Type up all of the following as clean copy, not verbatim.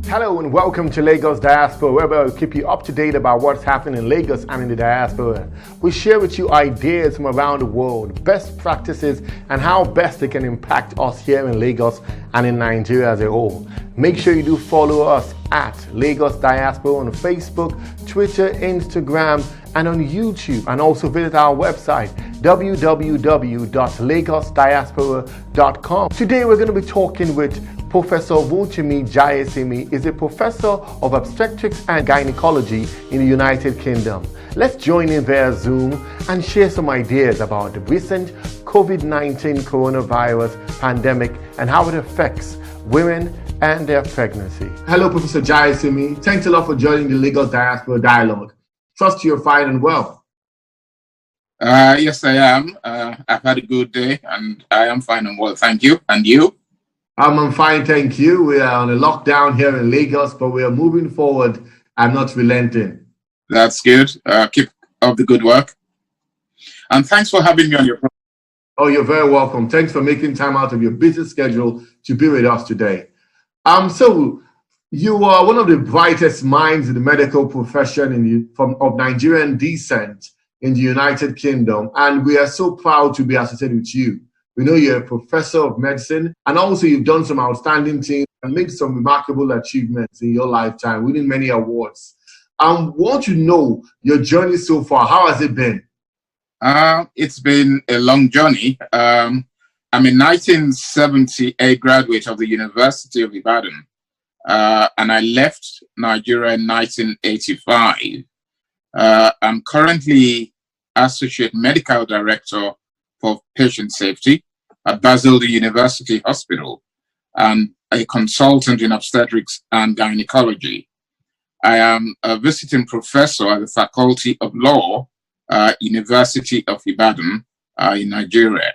Hello and welcome to Lagos Diaspora, where we'll keep you up to date about what's happening in Lagos and in the diaspora. We share with you ideas from around the world, best practices, and how best they can impact us here in Lagos and in Nigeria as a whole. Make sure you do follow us at Lagos Diaspora on Facebook, Twitter, Instagram, and on YouTube, and also visit our website www.lagosdiaspora.com. Today we're going to be talking with Professor Rotimi Jayasimi. Is a professor of obstetrics and gynecology in the United Kingdom. Let's join in via Zoom and share some ideas about the recent COVID-19 coronavirus pandemic and how it affects women and their pregnancy. Hello, Professor Jayasimi. Thanks a lot for joining the Lagos Diaspora Dialogue. Trust you're fine and well. Yes, I am. I've had a good day and I am fine and well. Thank you. And you? I'm fine, thank you. We are on a lockdown here in Lagos, but we are moving forward and not relenting. That's good. Keep up the good work. And thanks for having me on your program. Oh, you're very welcome. Thanks for making time out of your busy schedule to be with us today. So you are one of the brightest minds in the medical profession of Nigerian descent in the United Kingdom, and we are so proud to be associated with you. We know you're a professor of medicine, and also you've done some outstanding things and made some remarkable achievements in your lifetime, winning many awards. I want to know your journey so far. How has it been? It's been a long journey. I'm a 1978 graduate of the University of Ibadan, and I left Nigeria in 1985. I'm currently Associate Medical Director for Patient Safety at Basildon University Hospital and a consultant in obstetrics and gynecology. I am a visiting professor at the Faculty of Law, University of Ibadan in Nigeria.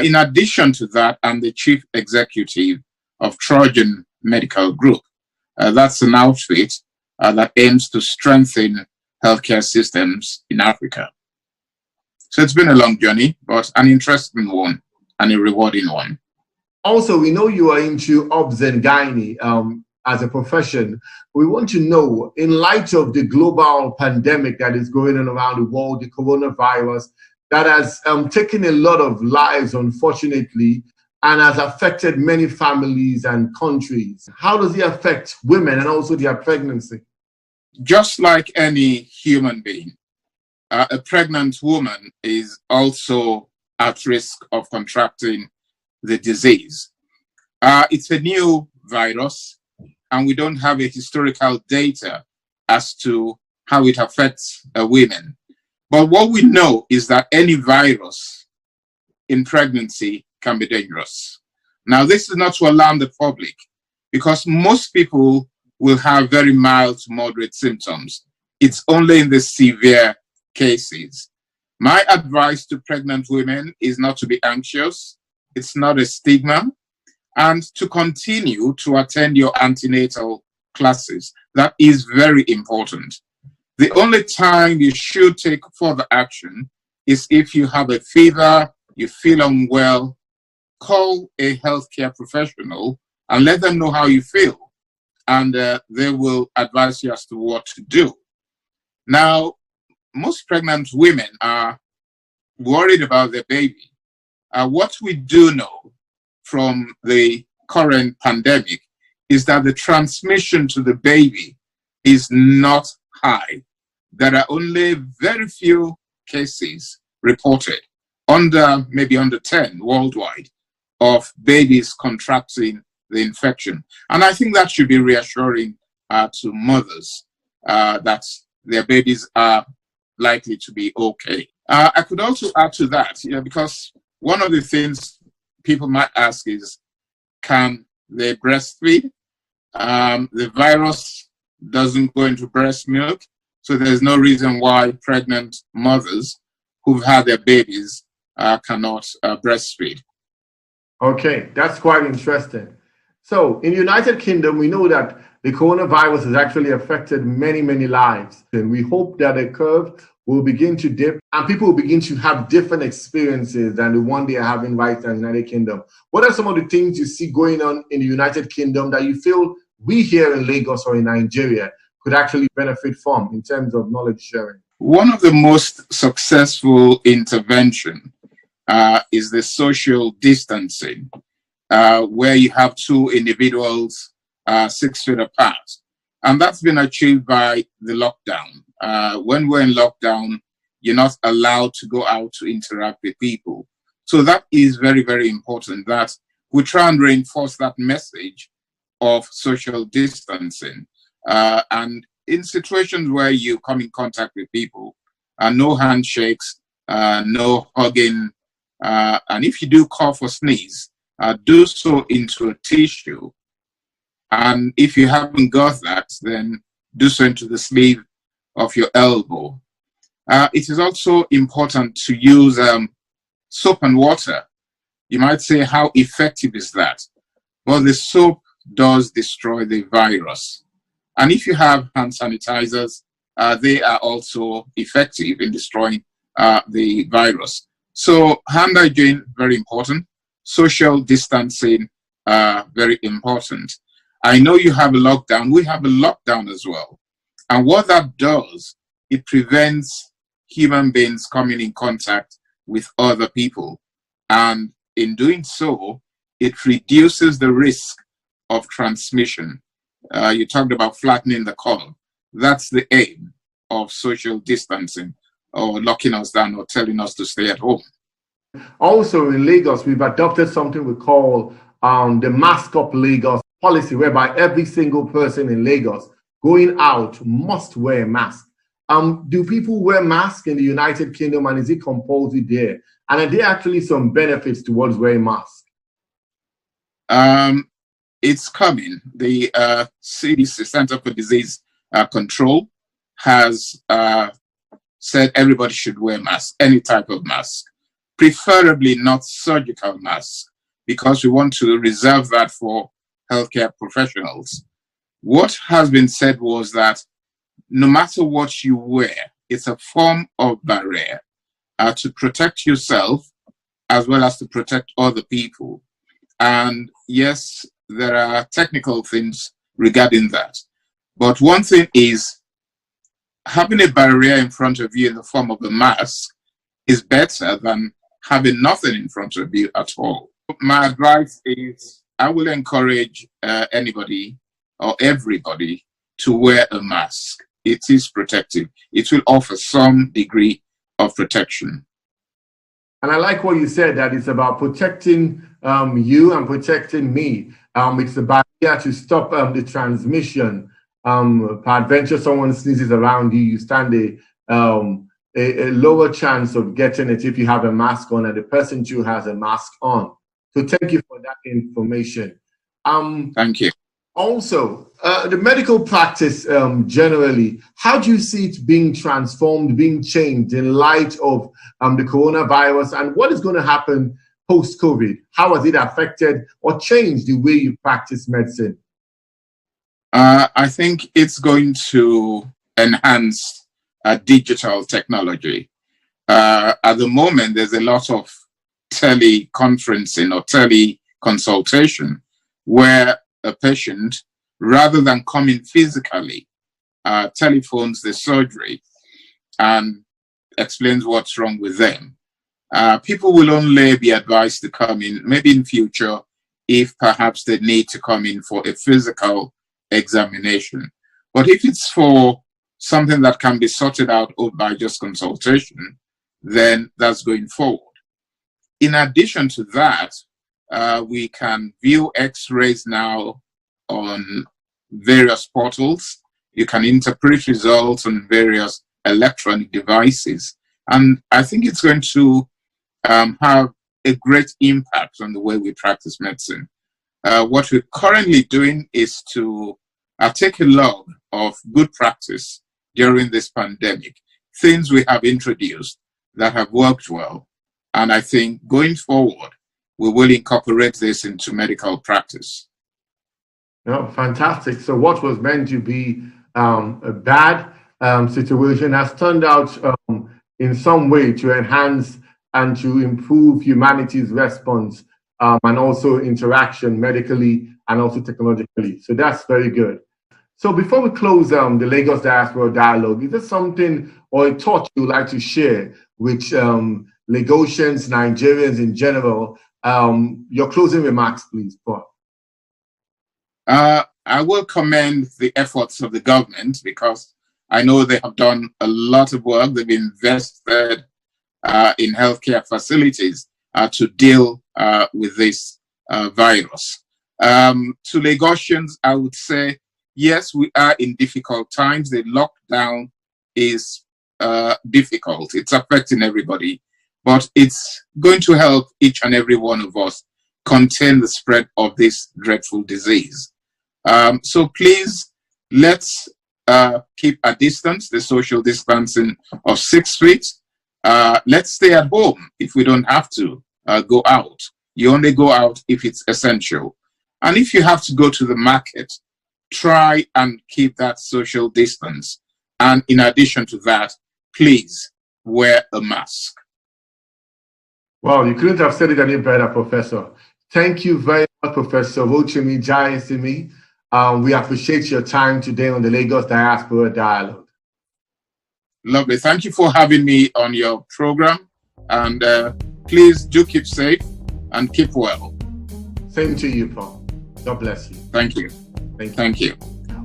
In addition to that, I'm the Chief Executive of Trojan Medical Group. That's an outfit that aims to strengthen healthcare systems in Africa. So it's been a long journey, but an interesting one and a rewarding one. Also, we know you are into obs and gynae as a profession. We want to know, in light of the global pandemic that is going on around the world, the coronavirus, that has taken a lot of lives, unfortunately, and has affected many families and countries. How does it affect women and also their pregnancy? Just like any human being, a pregnant woman is also at risk of contracting the disease. It's a new virus, and we don't have a historical data as to how it affects women. But what we know is that any virus in pregnancy can be dangerous. Now, this is not to alarm the public, because most people will have very mild to moderate symptoms. It's only in the severe cases. My advice to pregnant women is not to be anxious. It's not a stigma. And to continue to attend your antenatal classes. That is very important. The only time you should take further action is if you have a fever, you feel unwell, call a healthcare professional and let them know how you feel. And they will advise you as to what to do. Now, most pregnant women are worried about their baby. What we do know from the current pandemic is that the transmission to the baby is not high. There are only very few cases reported, maybe under 10 worldwide, of babies contracting the infection. And I think that should be reassuring to mothers that their babies are likely to be okay. I could also add to that, because one of the things people might ask is, can they breastfeed? The virus doesn't go into breast milk, so there's no reason why pregnant mothers who've had their babies cannot breastfeed. Okay, that's quite interesting. So in the United Kingdom, we know that the coronavirus has actually affected many, many lives. And we hope that the curve will begin to dip and people will begin to have different experiences than the one they are having right now in the United Kingdom. What are some of the things you see going on in the United Kingdom that you feel we here in Lagos or in Nigeria could actually benefit from in terms of knowledge sharing? One of the most successful intervention is the social distancing, where you have two individuals 6 feet apart. And that's been achieved by the lockdown. When we're in lockdown, you're not allowed to go out to interact with people. So that is very, very important that we try and reinforce that message of social distancing. And in situations where you come in contact with people, no handshakes, no hugging, and if you do cough or sneeze, do so into a tissue. And if you haven't got that, then do so into the sleeve of your elbow. It is also important to use soap and water. You might say, how effective is that? Well, the soap does destroy the virus. And if you have hand sanitizers, they are also effective in destroying the virus. So hand hygiene, very important. Social distancing, very important. I know you have a lockdown. We have a lockdown as well. And what that does, it prevents human beings coming in contact with other people. And in doing so, it reduces the risk of transmission. You talked about flattening the curve. That's the aim of social distancing, or locking us down or telling us to stay at home. Also in Lagos, we've adopted something we call the Mask Up Lagos policy, whereby every single person in Lagos going out must wear a mask. Do people wear masks in the United Kingdom, and is it compulsory there? And are there actually some benefits towards wearing masks? It's coming. The CDC, Center for Disease Control, has said everybody should wear masks, any type of mask, preferably not surgical masks, because we want to reserve that for healthcare professionals. What has been said was that no matter what you wear, it's a form of barrier to protect yourself as well as to protect other people. And yes, there are technical things regarding that. But one thing is, having a barrier in front of you in the form of a mask is better than having nothing in front of you at all. My advice is, I will encourage anybody or everybody to wear a mask. It is protective. It will offer some degree of protection. And I like what you said, that it's about protecting you and protecting me. It's a barrier to stop the transmission. Peradventure someone sneezes around you, you stand a lower chance of getting it if you have a mask on, and the person too has a mask on. So thank you for that information. Thank you. Also, the medical practice generally, how do you see it being transformed, being changed in light of the coronavirus, and what is going to happen post-COVID? How has it affected or changed the way you practice medicine? I think it's going to enhance digital technology. At the moment, there's a lot of teleconferencing or teleconsultation where a patient, rather than coming physically, telephones the surgery and explains what's wrong with them. People will only be advised to come in, maybe in future, if perhaps they need to come in for a physical examination. But if it's for something that can be sorted out by just consultation, then that's going forward. In addition to that, we can view X-rays now on various portals. You can interpret results on various electronic devices. And I think it's going to have a great impact on the way we practice medicine. What we're currently doing is to take a log of good practice during this pandemic, things we have introduced that have worked well. And I think going forward, we will incorporate this into medical practice. No, fantastic. So what was meant to be a bad situation has turned out in some way to enhance and to improve humanity's response and also interaction medically and also technologically. So that's very good. So before we close the Lagos Diaspora Dialogue, is there something or a thought you would like to share with Lagosians, Nigerians in general? Your closing remarks, please, Paul. I will commend the efforts of the government because I know they have done a lot of work. They've invested in healthcare facilities to deal with this virus. To Lagosians, I would say, yes, we are in difficult times. The lockdown is difficult. It's affecting everybody, but it's going to help each and every one of us contain the spread of this dreadful disease. So please, let's keep a distance, the social distancing of 6 feet. Let's stay at home if we don't have to go out. You only go out if it's essential. And if you have to go to the market, try and keep that social distance. And in addition to that, please wear a mask. Wow, you couldn't have said it any better, Professor. Thank you very much, Professor Rotimi Jayasimi. We appreciate your time today on the Lagos Diaspora Dialogue. Lovely. Thank you for having me on your program. And please do keep safe and keep well. Same to you, Paul. God bless you. Thank you. Thank you.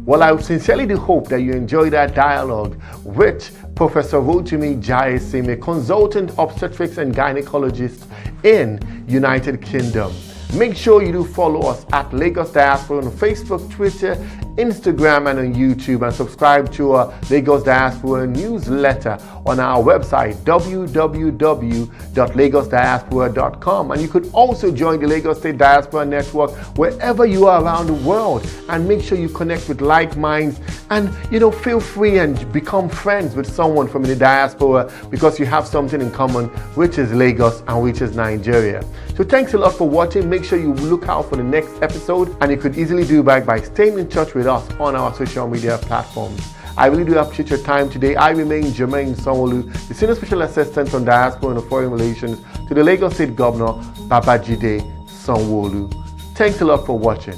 Well, I sincerely do hope that you enjoyed that dialogue with Professor Rotimi Jayasimi, consultant obstetrics and gynecologist in United Kingdom. Make sure you do follow us at Lagos Diaspora on Facebook, Twitter, Instagram, and on YouTube, and subscribe to our Lagos Diaspora newsletter on our website, www.lagosdiaspora.com. And you could also join the Lagos State Diaspora Network wherever you are around the world, and make sure you connect with like minds, and feel free and become friends with someone from the diaspora, because you have something in common, which is Lagos and which is Nigeria. So thanks a lot for watching. Make sure you look out for the next episode, and you could easily do that by staying in touch with us on our social media platforms. I really do appreciate your time today. I remain Jermaine Sanwo-Olu, the Senior Special Assistant on Diaspora and Foreign Relations to the Lagos State Governor, Babajide Sanwo-Olu. Thanks a lot for watching.